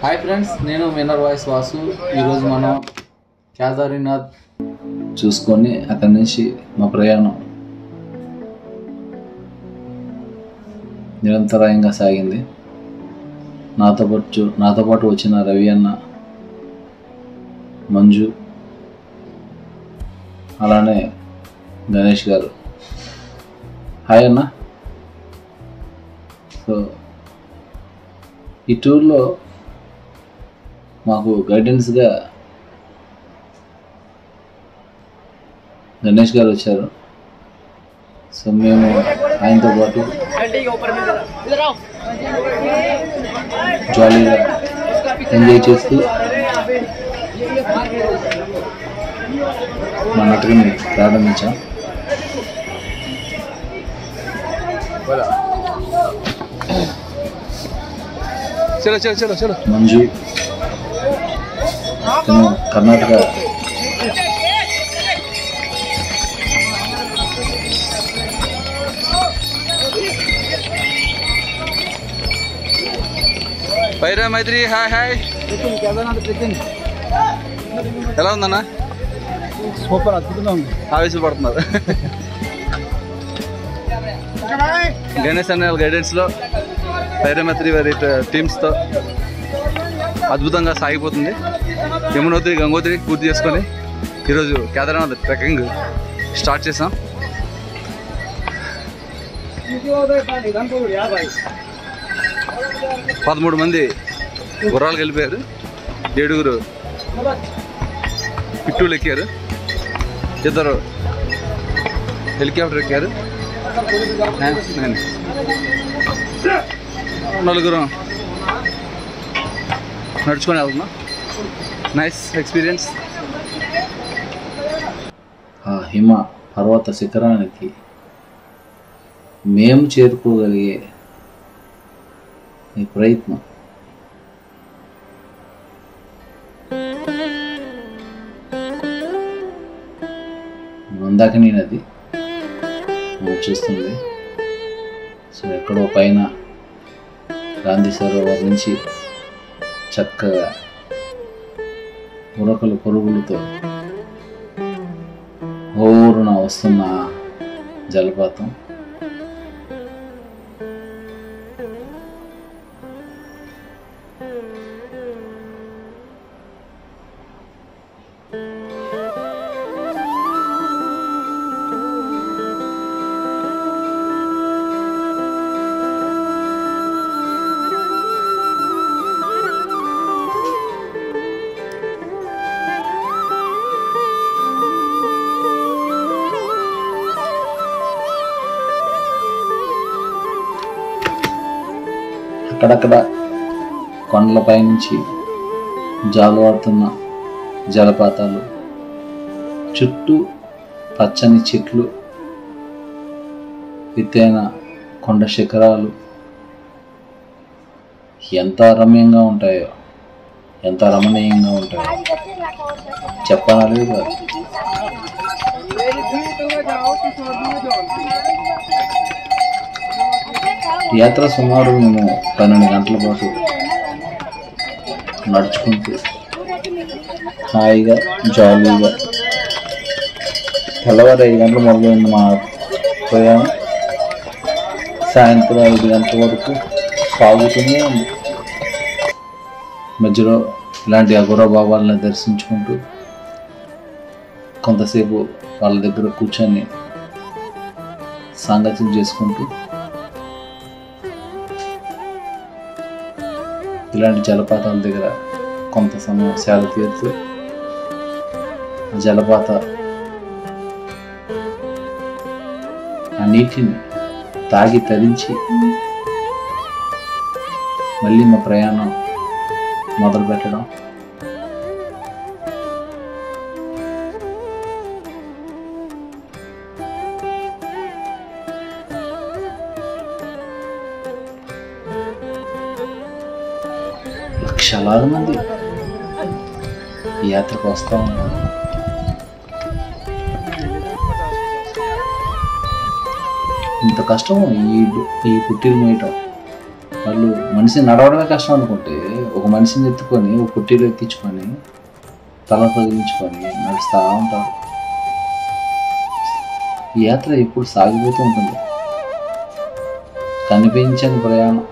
Hi friends, నేను మిన్నర్ voice Vasu. ఈరోజు మనం కేదారీనాథ్ చూసుకొని అక్కడి నుంచి మా ప్రయాణం నిరంతరాయంగా సాగింది. నాతో పాటు వచ్చిన రవి అన్న, మంజు, అలానే గణేష్ గారు. హాయ్ అన్న. సో ఈ టూర్లో మాకు గైడెన్స్గా గణేష్ గారు వచ్చారు. సో మేము ఆయనతో పాటు జాలీగా ఎంజాయ్ చేస్తూ మా నాటకాన్ని ప్రారంభించాం. మంజు కర్ణాటక పైరా మైత్రి. హాయ్ హాయ్, ఎలా ఉందన్నా? సూపర్, అద్భుతంగా ఉంది. ఆవేశపడుతున్నారు. గణేష్ అన్న గైడెన్స్లో పైరామైత్రి వారి టీమ్స్తో అద్భుతంగా సాగిపోతుంది. యమునోత్రి, గంగోత్రి పూర్తి చేసుకొని ఈరోజు కేదార్నాథ్ ట్రెక్కింగ్ స్టార్ట్ చేసాం. పదమూడు మంది గుర్రాలు వెళ్ళిపోయారు, 7 పిట్టూలు ఎక్కారు, 2 హెలికాప్టర్ ఎక్కారు, 4 నడుచుకొని వెళ్తున్నాం. Nice experience. ఆ హిమ పర్వత శిఖరానికి మేము చేరుకోగలిగే ఈ ప్రయత్నం మందాకిని నది మనం చూస్తుంది. సో ఎక్కడో పైన గాంధీ సరోవర్ నుంచి చక్కగా ఉరకలు పరుగులతో హోరున వస్తున్న జలపాతం. అక్కడక్కడ కొండలపై నుంచి జాలువారుతున్న జలపాతాలు, చుట్టూ పచ్చని చెట్లు, ఎత్తైన కొండ శిఖరాలు ఎంత రమ్యంగా ఉంటాయో, ఎంత రమణీయంగా ఉంటాయో చెప్పాలి కాదు. యాత్ర సుమారు మేము 12 గంటల పాటు నడుచుకుంటూ హాయిగా జాలీగా తెల్లవారు 5 గంటలు మొదలైంది మా ప్రయాణం. సాయంత్రం 5 గంటల వరకు సాగుతూనే ఉంది. మధ్యలో ఇలాంటి అఘోర భావాలను దర్శించుకుంటూ కొంతసేపు వాళ్ళ దగ్గర కూర్చొని సాంగత్యం చేసుకుంటూ ఇలాంటి జలపాతాల దగ్గర కొంత సమయం సేద తీరుతూ జలపాత ఆ నీటిని తాగి తరించి మళ్ళీ మా ప్రయాణం మొదలు పెట్టడం. లక్షలాది మంది ఈ యాత్రకు వస్తూ ఉన్నారు. ఇంత కష్టం ఈ పుట్టిలు మేయటం వాళ్ళు మనిషిని నడవడమే కష్టం అనుకుంటే ఒక మనిషిని ఎత్తుకొని ఒక కుట్టీలో ఎక్కించుకొని తల తగిలించుకొని నడుస్తూ ఉంటారు. ఈ యాత్ర ఎప్పుడు సాగిపోతూ ఉంటుంది. కనిపించని ప్రయాణం.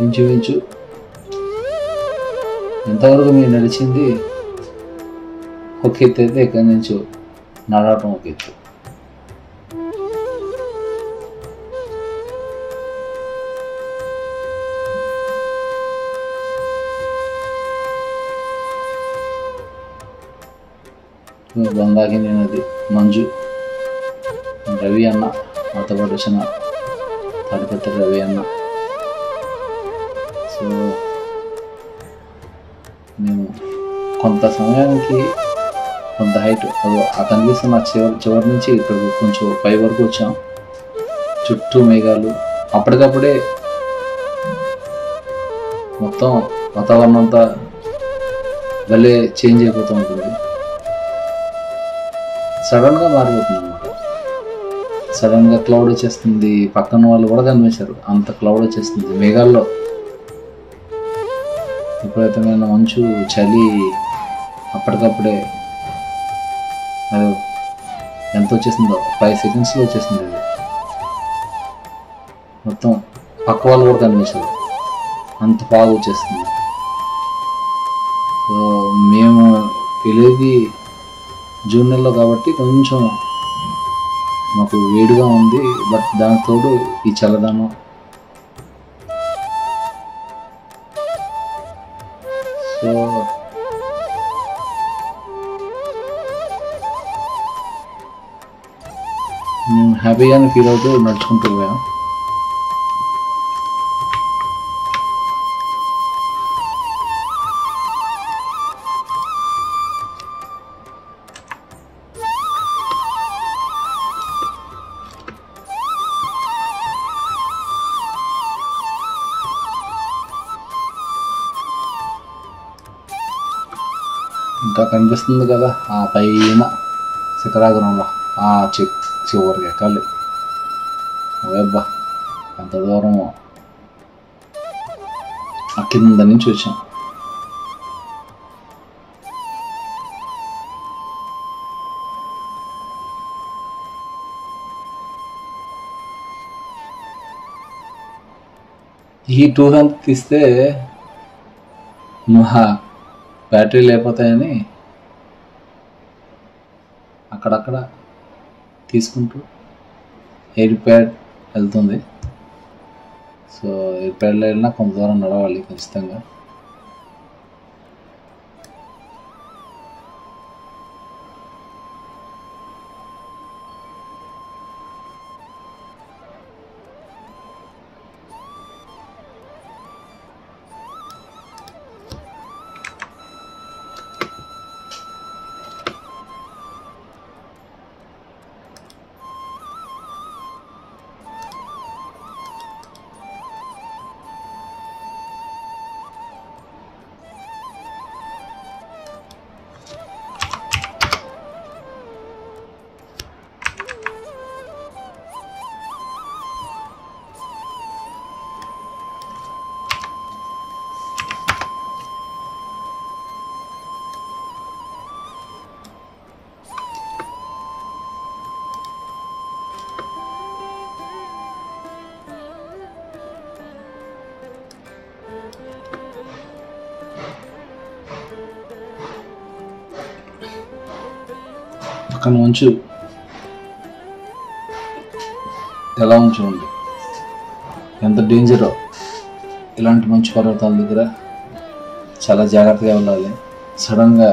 ఇంచుమించు ఎంతవరకు మీరు నడిచింది ఒక ఎత్తు అయితే ఎక్కడి నుంచో నడవటం ఒక ఎత్తు. గంగాకిని నది, మంజు, రవి అన్న, మాతో పాటు వచ్చిన తాడిపత్రి రవి అన్న. సో మేము కొంత సమయానికి కొంత హైట్ ఆ కనిపిస్తున్న చివరి నుంచి ఇక్కడ కొంచెం పై వరకు వచ్చాం. చుట్టూ మేఘాలు. అప్పటికప్పుడే మొత్తం వాతావరణం అంతా భలే చేంజ్ అయిపోతూ ఉంటుంది. సడన్గా మారిపోతుంది అన్నమాట. సడన్గా క్లౌడ్ వచ్చేస్తుంది. పక్కన వాళ్ళు కూడా కనిపించారు, అంత క్లౌడ్ వచ్చేస్తుంది మేఘాల్లో. విపరీతమైన మంచు, చలి. అప్పటికప్పుడే అది ఎంత వచ్చేసిందో 5 సెకండ్స్లో వచ్చేసింది. అది మొత్తం పక్క వాళ్ళు కూడా కనిపించారు, అంత బాగా వచ్చేస్తుంది. సో మేము వెళ్ళేది జూన్ నెలలో కాబట్టి కొంచెం మాకు వేడిగా ఉంది. బట్ దానికి తోడు ఈ చల్లదనం. సో హ్యాపీగానే ఫీల్ అవుతూ నడుచుకుంటూ పోయాం. ఇంకా కనిపిస్తుంది కదా ఆ పైన శిఖరాగ్రంలో ఆ చివరికి ఎక్కాలి. ఓయబ్బా ఎంత దూరమో. ఆ కింద నుంచి వచ్చాం. ఈ టూర్ అంతా తీస్తే మా బ్యాటరీ లేకపోతాయని అక్కడక్కడ తీసుకుంటూ ఎయిర్ ప్యాడ్ వెళ్తుంది. సో ఎయిర్ ప్యాడ్లో వెళ్ళినా కొంత దూరం నడవాలి ఖచ్చితంగా. పక్కన మంచు ఎలా ఉంచండి, ఎంత డేంజరో. ఇలాంటి మంచు పర్వతాల దగ్గర చాలా జాగ్రత్తగా వెళ్ళాలి. సడన్గా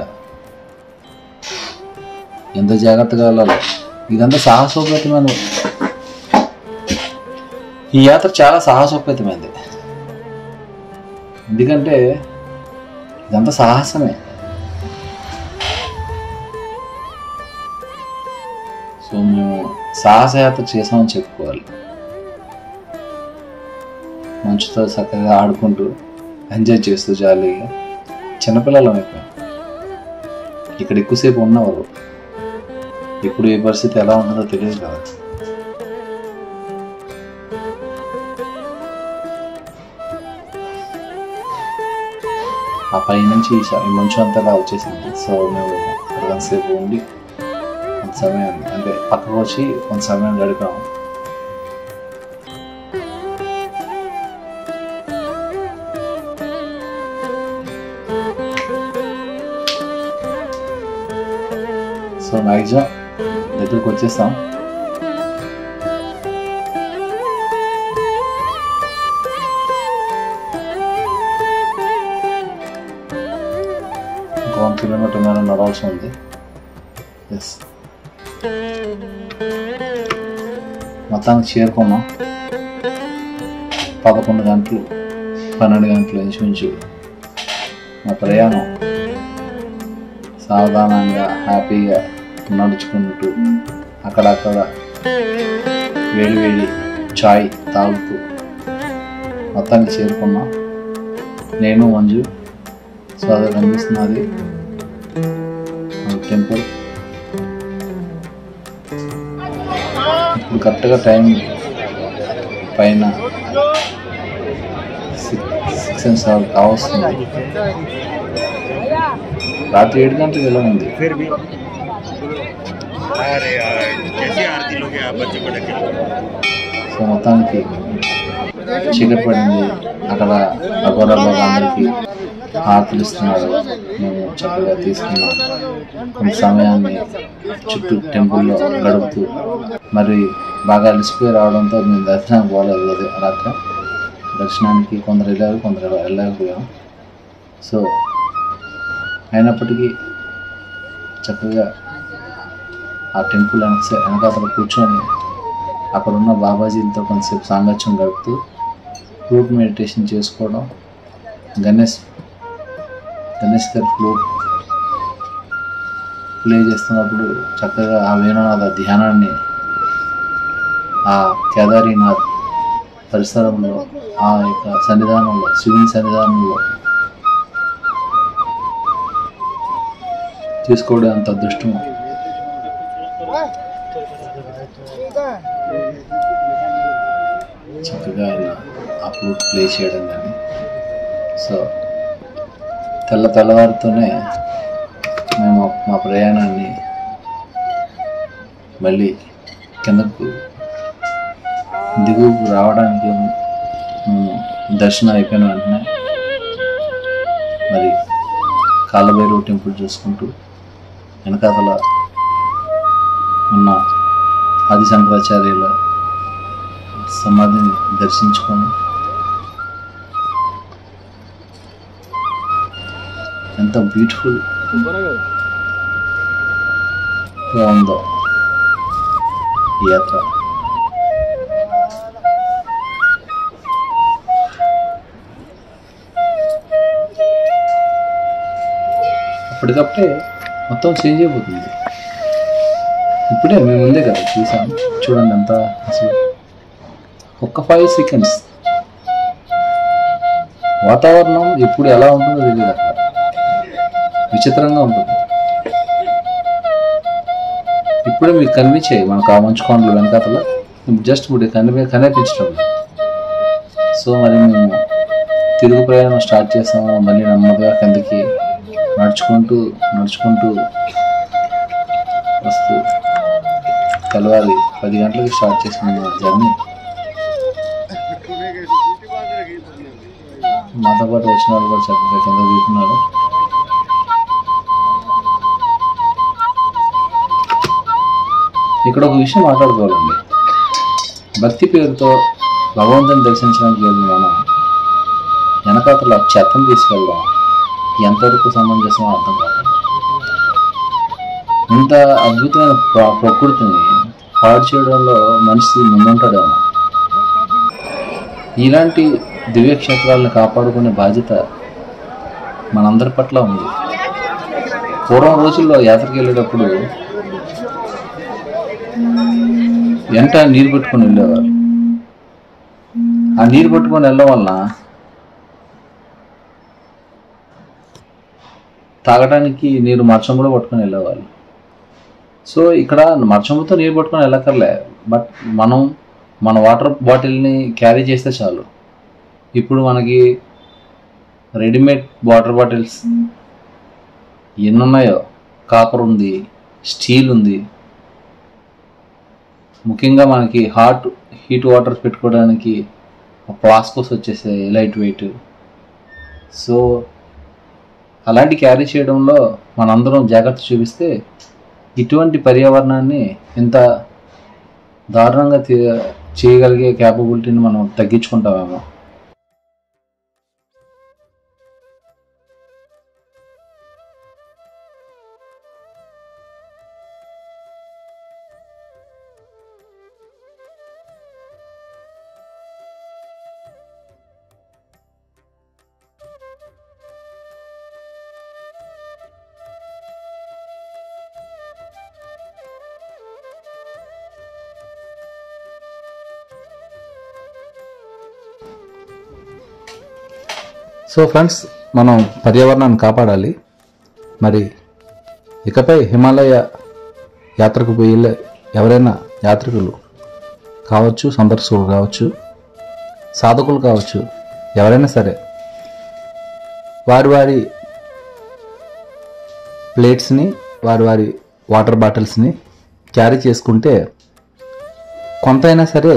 ఎంత జాగ్రత్తగా వెళ్ళాలి. ఇదంతా సాహసోపేతమైన, ఈ యాత్ర చాలా సాహసోపేతమైంది. ఎందుకంటే ఇదంతా సాహసమే. సో మేము సాహసయాత్ర చేసామని చెప్పుకోవాలి. మంచుతో చక్కగా ఆడుకుంటూ ఎంజాయ్ చేస్తూ జాలీగా చిన్నపిల్లలం అయిపోయాం. ఇక్కడ ఎక్కువసేపు ఉన్నవారు. ఇప్పుడు ఈ పరిస్థితి ఎలా ఉంటుందో తెలియదు కదా. ఆ పై నుంచి ఈ మంచు అంతగా వచ్చేసింది. సో మేము కొంతసేపు ఉండి కొంత సమయం అంటే పక్కకు వచ్చి కొంత సమయం గడిపాము. సో మ్యాక్సిమం దగ్గరికి వచ్చేస్తాం. ఇంకా 1 కిలోమీటర్ మీద నడవాల్సి ఉంది. ఎస్, మొత్తానికి చేరుకున్నాం. 11 గంటలు 12 గంటలు ఇంచుమించు మా ప్రయాణం. సావధానంగా హ్యాపీగా నడుచుకుంటూ అక్కడక్కడ వేడి వేడి చాయ్ తాగుతూ మొత్తానికి చేరుకున్నాం. నేను మంజు. సో అది కనిపిస్తున్నది టెంపుల్. ఇప్పుడు కరెక్ట్గా టైం పైన 6 and 7 కావస్తుంది. రాత్రి 7 గంటలకు ఎలా ఉంది. సో మొత్తానికి చీకటి పడింది. అక్కడ అఘోరా బాబా అందరికీ ఆకలిస్తున్నాడు. మేము చక్కగా తీసుకున్నాం. కొంత సమయాన్ని చుట్టూ టెంపుల్లో గడుపుతూ మరి బాగా అలసిపోయి రావడంతో మేము దర్శనానికి పోలేదు. అలాగా దర్శనానికి కొందరు వెళ్ళారు, కొందరు వెళ్ళలేకపోయాం. సో అయినప్పటికీ చక్కగా ఆ టెంపుల్ వెనకాతల కూర్చొని అక్కడున్న బాబాజీలతో కొంతసేపు సాంగత్యం గడుపుతూ ఫ్లూట్ మెడిటేషన్ చేసుకోవడం. గణేష్ గారి ఫ్లూట్ ప్లే చేస్తున్నప్పుడు చక్కగా ఆ వేణునాథ ధ్యానాన్ని ఆ కేదారీనాథ్ పరిసరంలో, ఆ యొక్క సన్నిధానంలో, శివుని సన్నిధానంలో తీసుకోవడం అంత అదృష్టం. చక్కగా ఆయన ఆ ఫ్లూట్ ప్లే చేయడం కానీ. సో తెల్లవారితోనే మేము మా ప్రయాణాన్ని మళ్ళీ కిందకు దిగువకు రావడానికి దర్శనం అయిపోయిన వెంటనే మరి కాలభైరవ టెంపుల్ చూసుకుంటూ వెనకాతల ఉన్న ఆది శంకరాచార్యుల సమాధిని దర్శించుకొని ఎంత బ్యూటిఫుల్గా ఉందో ఈ యాత్ర. అప్పటికప్పుడే మొత్తం చేంజ్ అయిపోతుంది. ఇప్పుడే మేము ముందే కదా చూసాం. చూడండి ఎంత అసలు ఒక్క 5 seconds వాతావరణం ఎప్పుడు ఎలా ఉంటుందో తెలియదు. అక్కడ విచిత్రంగా ఉంటుంది. ఇప్పుడే మీకు కనిపించాయి మనకు ఆ మంచు కొండలు వెనకాతల జస్ట్ ఇప్పుడు కనిపించడం. సో మరి మేము తిరుగు ప్రయాణం స్టార్ట్ చేస్తాము. మళ్ళీ నెమ్మదిగా కిందకి నడుచుకుంటూ వస్తూ తెల్లవారి 10 గంటలకి స్టార్ట్ చేసిన జర్నీ. మాతో పాటు వచ్చిన వాళ్ళు కూడా చక్కగా కింద దిగుతున్నారు. ఇక్కడ ఒక విషయం మాట్లాడుకోవాలండి. భక్తి పేరుతో భగవంతుని దర్శించడానికి వెళ్ళి మనం వెనకాతల చెత్తను తీసుకెళ్ళడం ఎంతవరకు సమంజసం అర్థం కాదు. ఇంత అద్భుతమైన ప్రకృతిని పాడు చేయడంలో మనిషి ముందుంటాడేమో. ఇలాంటి దివ్యక్షేత్రాలను కాపాడుకునే బాధ్యత మనందరి పట్ల ఉంది. పూర్వం రోజుల్లో యాత్రకి వెళ్ళేటప్పుడు వెంట నీరు పట్టుకొని వెళ్ళేవారు. ఆ నీరు పట్టుకొని వెళ్ళడం వలన తాగడానికి నీరు మర్చంలో పట్టుకొని వెళ్ళేవాళ్ళు. సో ఇక్కడ మర్చంతో నీరు పట్టుకొని వెళ్ళక్కర్లే, బట్ మనం మన వాటర్ బాటిల్ని క్యారీ చేస్తే చాలు. ఇప్పుడు మనకి రెడీమేడ్ వాటర్ బాటిల్స్ ఎన్ని ఉన్నాయో, కాపర్ ఉంది, స్టీల్ ఉంది. ముఖ్యంగా మనకి హీట్ వాటర్ పెట్టుకోవడానికి ఫ్లాస్కోస్ వచ్చేసాయి, లైట్ వెయిట్. సో అలాంటి క్యారీ చేయడంలో మనందరం జాగ్రత్త చూపిస్తే ఇటువంటి పర్యావరణాన్ని ఇంత దారుణంగా చేయగలిగే క్యాపబిలిటీని మనం తగ్గించుకుంటామేమో. సో ఫ్రెండ్స్, మనం పర్యావరణాన్ని కాపాడాలి. మరి ఇకపై హిమాలయ యాత్రకు పోయే ఎవరైనా యాత్రికులు కావచ్చు, సందర్శకులు కావచ్చు, సాధకులు కావచ్చు, ఎవరైనా సరే వారి వారి ప్లేట్స్ని, వారి వాటర్ బాటిల్స్ని క్యారీ చేసుకుంటే కొంతైనా సరే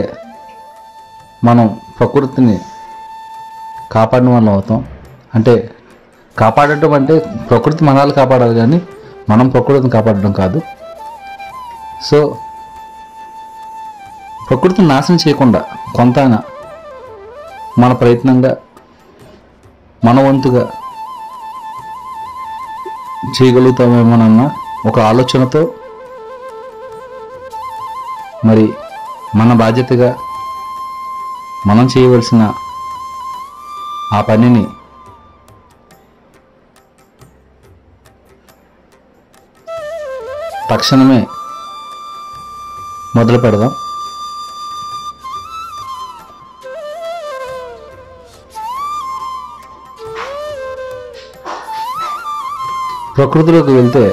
మనం ప్రకృతిని కాపాడిన వాళ్ళం అవుతాం. అంటే కాపాడటం అంటే ప్రకృతి మనల్ని కాపాడాలి, కానీ మనం ప్రకృతిని కాపాడడం కాదు. సో ప్రకృతిని నాశనం చేయకుండా కొంతైనా మన ప్రయత్నంగా, మన వంతుగా చేయగలుగుతామేమోనన్న ఒక ఆలోచనతో మరి మన బాధ్యతగా మనం చేయవలసిన ఆ పనిని తక్షణమే మొదలు పెడదాం. ప్రకృతిలోకి వెళ్తే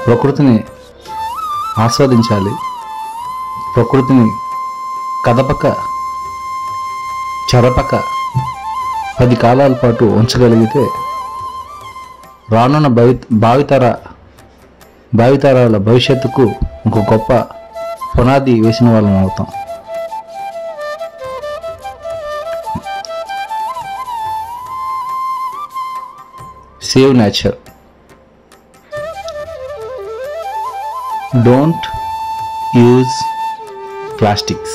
ప్రకృతిని ఆస్వాదించాలి. ప్రకృతిని కదపక చెరపక 10 కాలాల పాటు ఉంచగలిగితే రానున్న భావితరాల భవిష్యత్తుకు ఒక గొప్ప పునాది వేసిన వాళ్ళం అవుతాం. Save nature. Don't use plastic.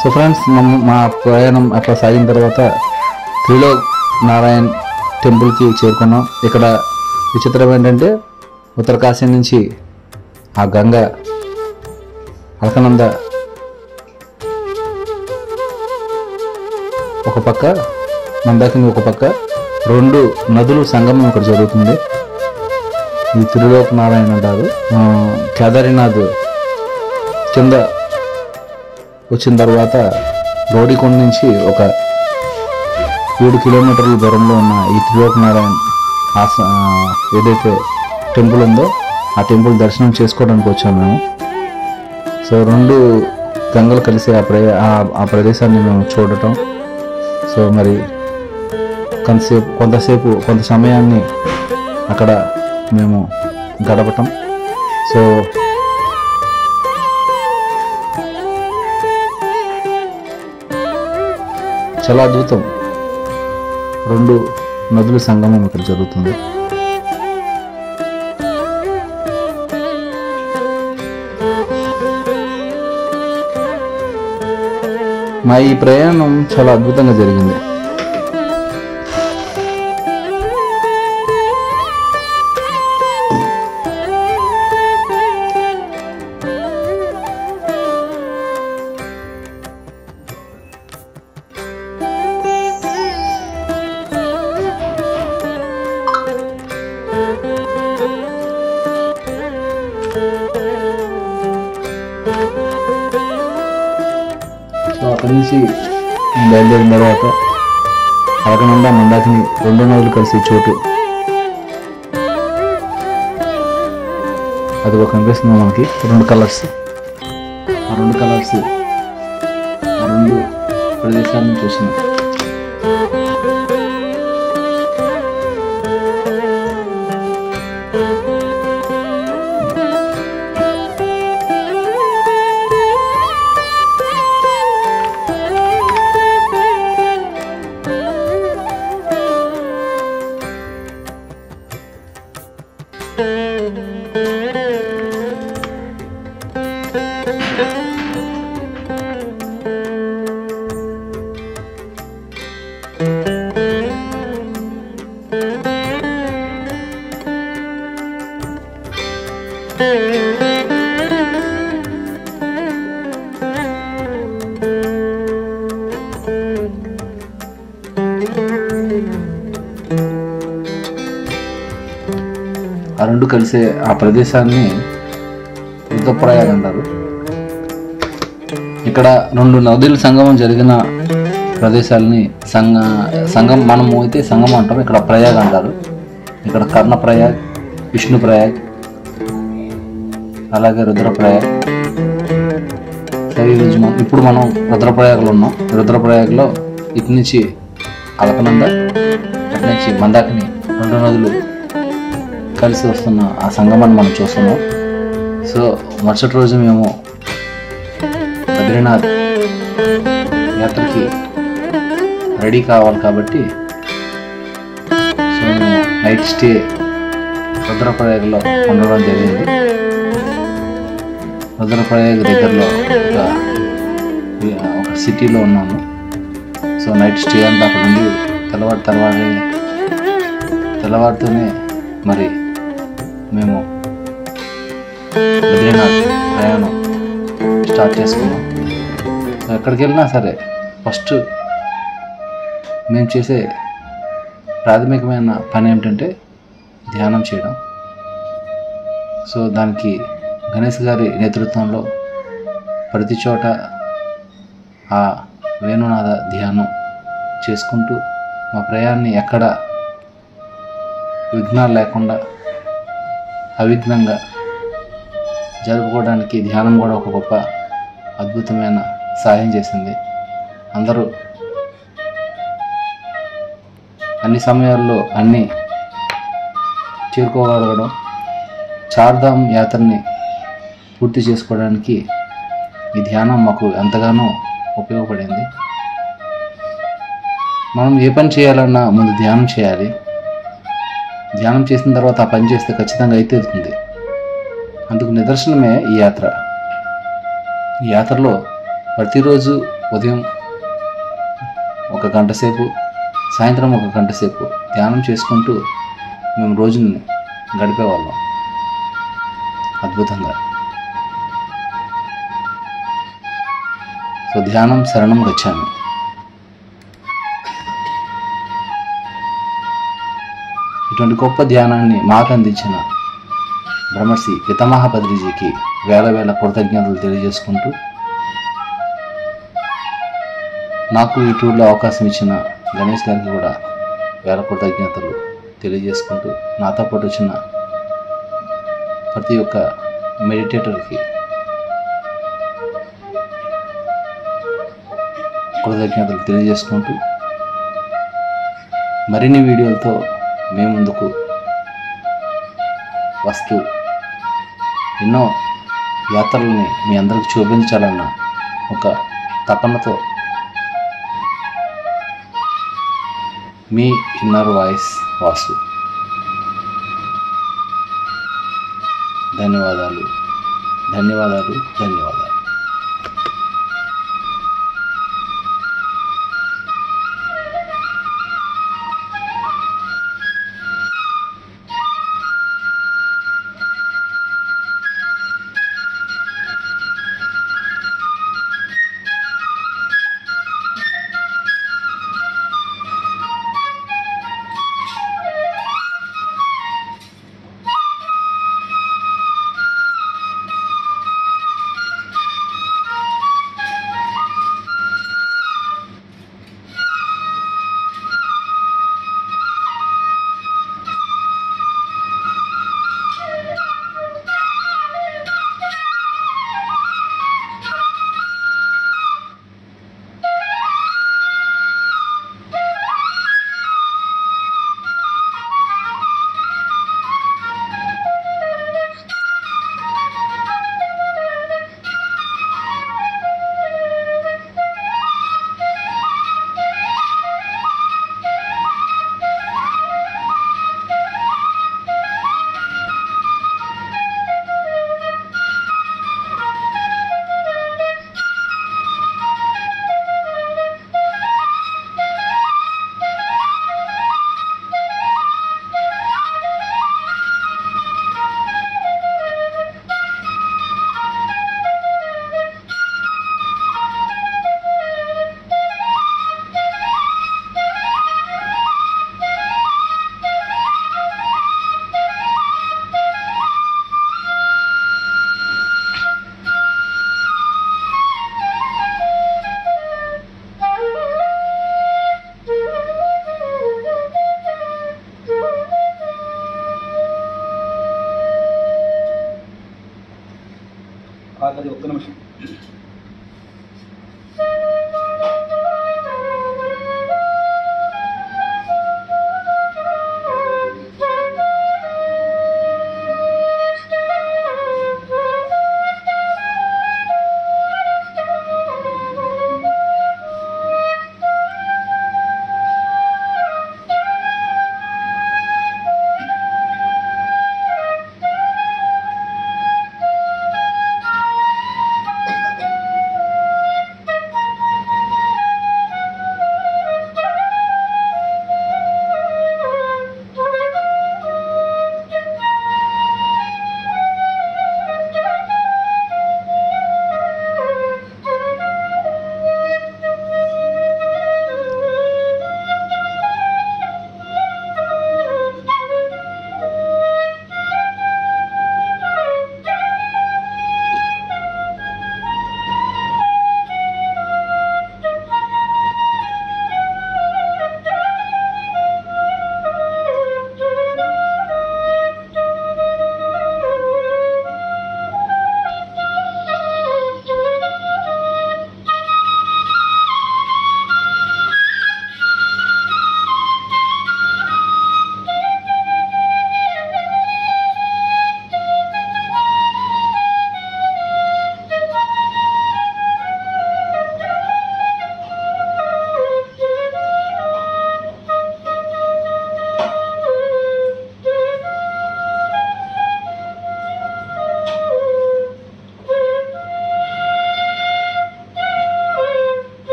So friends, మా ప్రయాణం అట్లా సాగిన తర్వాత త్రిలోక్ నారాయణ్ టెంపుల్కి చేరుకున్నాం. ఇక్కడ విచిత్రం ఏంటంటే ఉత్తరకాశీ నుంచి ఆ గంగ అలకనంద ఒక పక్క, మందాకిని ఒక పక్క, 2 నదులు సంగమం ఇక్కడ జరుగుతుంది. ఇది త్రిలోకనారాయణ అంటారు. కేదారీనాథ్ కింద వచ్చిన తర్వాత రోడికొండ నుంచి ఒక 7 కిలోమీటర్ల దూరంలో ఉన్న ఈ త్రిలోకనారాయణ ఏదైతే టెంపుల్ ఉందో ఆ టెంపుల్ దర్శనం చేసుకోవడానికి వచ్చాము మేము. సో 2 గంగలు కలిసి ఆ ప్రదేశాన్ని మేము చూడటం, సో మరి కొంత సమయాన్ని అక్కడ మేము గడపటం. సో చాలా అద్భుతం. 2 నదుల సంగమం ఇక్కడ జరుగుతుంది. మా ఈ ప్రయాణం చాలా అద్భుతంగా జరిగింది. సో అక్కడి నుంచి బయలుదేరిన తర్వాత అలకనంద మందాకిని 2 నదులు కలిసి చోటు అది ఒక కనిపిస్తుంది మనకి. 2 కలర్స్, ఆ 2 కలర్స్ ఆ 2 ప్రదేశాలను చూసినాం. ఆ 2 కలిసే ఆ ప్రదేశాన్ని రుద్రప్రయాగ అంటారు. ఇక్కడ 2 నదుల సంగమం జరిగిన ప్రదేశాలని మనము అయితే సంగమం అంటాం, ఇక్కడ ప్రయాగ అంటారు. ఇక్కడ కర్ణప్రయాగ్, విష్ణుప్రయాగ్, అలాగే రుద్రప్రయాగ్. సరే ఇప్పుడు మనం రుద్రప్రయాగ్లో ఉన్నాం. రుద్రప్రయాగ్లో ఇటు నుంచి అలకనంద, అటు నుంచి మందాకిని 2 నదులు కలిసి వస్తున్న ఆ సంగమాన్ని మనం చూస్తున్నాం. సో మరుసటి రోజు మేము బద్రీనాథ్ యాత్రకి రెడీ కావాలి కాబట్టి సో మేము నైట్ స్టే రుద్రప్రయాగ్లో ఉండడం జరిగింది. రుద్రప్రయాగ్ దగ్గరలో ఒక సిటీలో ఉన్నాము. సో నైట్ స్టే అంతా అక్కడ ఉండి తెల్లవారితోనే మరి మేము బద్రీనాథ్ ప్రయాణం స్టార్ట్ చేసుకున్నాం. ఎక్కడికి వెళ్ళినా సరే ఫస్ట్ మేము చేసే ప్రాథమికమైన పని ఏమిటంటే ధ్యానం చేయడం. సో దానికి గణేష్ గారి నేతృత్వంలో ప్రతి చోట ఆ వేణునాథ ధ్యానం చేసుకుంటూ మా ప్రయాణాన్ని ఎక్కడ విఘ్నాలు లేకుండా అవిఘ్నంగా జరుపుకోవడానికి ధ్యానం కూడా ఒక గొప్ప అద్భుతమైన సహాయం చేసింది. అందరూ అన్ని సమయాల్లో అన్నీ చేరుకోగలగడం, చార్ధామ్ యాత్రని పూర్తి చేసుకోవడానికి ఈ ధ్యానం మాకు ఎంతగానో ఉపయోగపడింది. మనం ఏ పని చేయాలన్నా ముందు ధ్యానం చేయాలి. ధ్యానం చేసిన తర్వాత ఆ పని చేస్తే ఖచ్చితంగా అయితే అవుతుంది. అందుకు నిదర్శనమే ఈ యాత్ర. ఈ యాత్రలో ప్రతిరోజు ఉదయం 1 గంట సేపు, సాయంత్రం 1 గంట సేపు ధ్యానం చేసుకుంటూ మేము రోజుని గడిపేవాళ్ళం. అద్భుతంగా. సో ధ్యానం శరణం గచ్చామి. ఇటువంటి గొప్ప ధ్యానాన్ని మాకు అందించిన బ్రహ్మర్షి పితామహ బద్రీజీకి వేల వేల కృతజ్ఞతలు తెలియజేసుకుంటూ, నాకు ఈ టూర్లో అవకాశం ఇచ్చిన గణేష్ గారికి కూడా వేల కృతజ్ఞతలు తెలియజేసుకుంటూ, నాతో పాటు వచ్చిన ప్రతి ఒక్క మెడిటేటర్కి కృతజ్ఞతలు తెలియజేసుకుంటూ, మరిన్ని వీడియోలతో మేము ముందుకు వస్తూ ఎన్నో యాత్రల్ని మీ అందరికి చూపించాలన్న ఒక తపనతో మీ ఇన్నర్ వాయిస్ వాసు. ధన్యవాదాలు, ధన్యవాదాలు, ధన్యవాదాలు.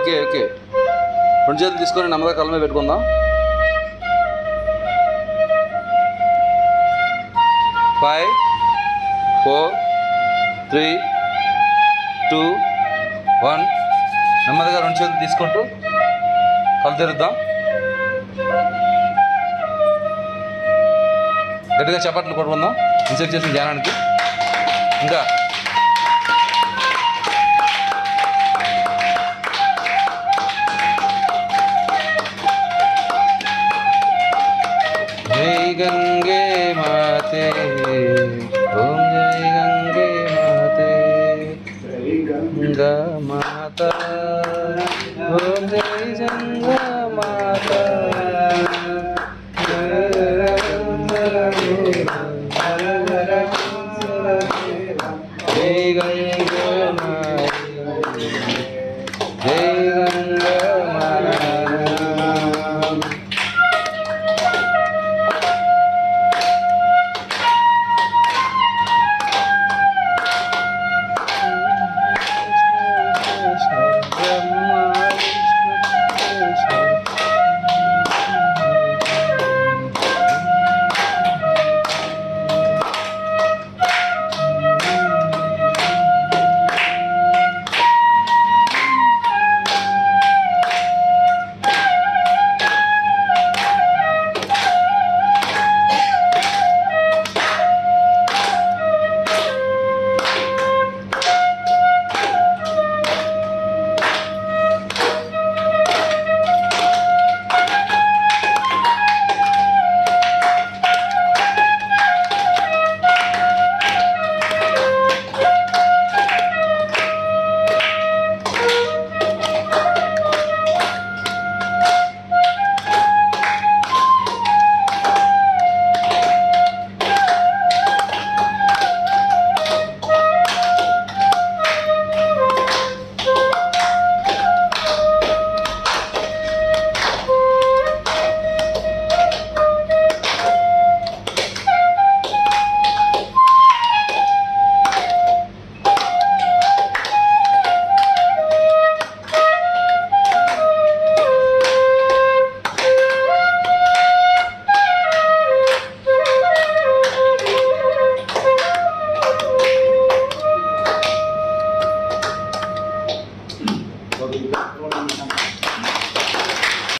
ఓకే ఓకే, రెండు చేతులు తీసుకొని నెమ్మదిగా కళ్ళ మీద పెట్టుకుందాం. 5 4 3 2 1. నెమ్మదిగా రెండు చేతులు తీసుకుంటూ కళ్ళు తెరుద్దాం. గట్టిగా చప్పట్లు కొట్టుకుందాం ఇన్సెక్ట్ చేసిన ధ్యానానికి. ఇంకా జై గంగే మాతే, ఓం జై గంగే మాతే, గంగా మాత, ఓం జై గంగా మాత, జై గంగే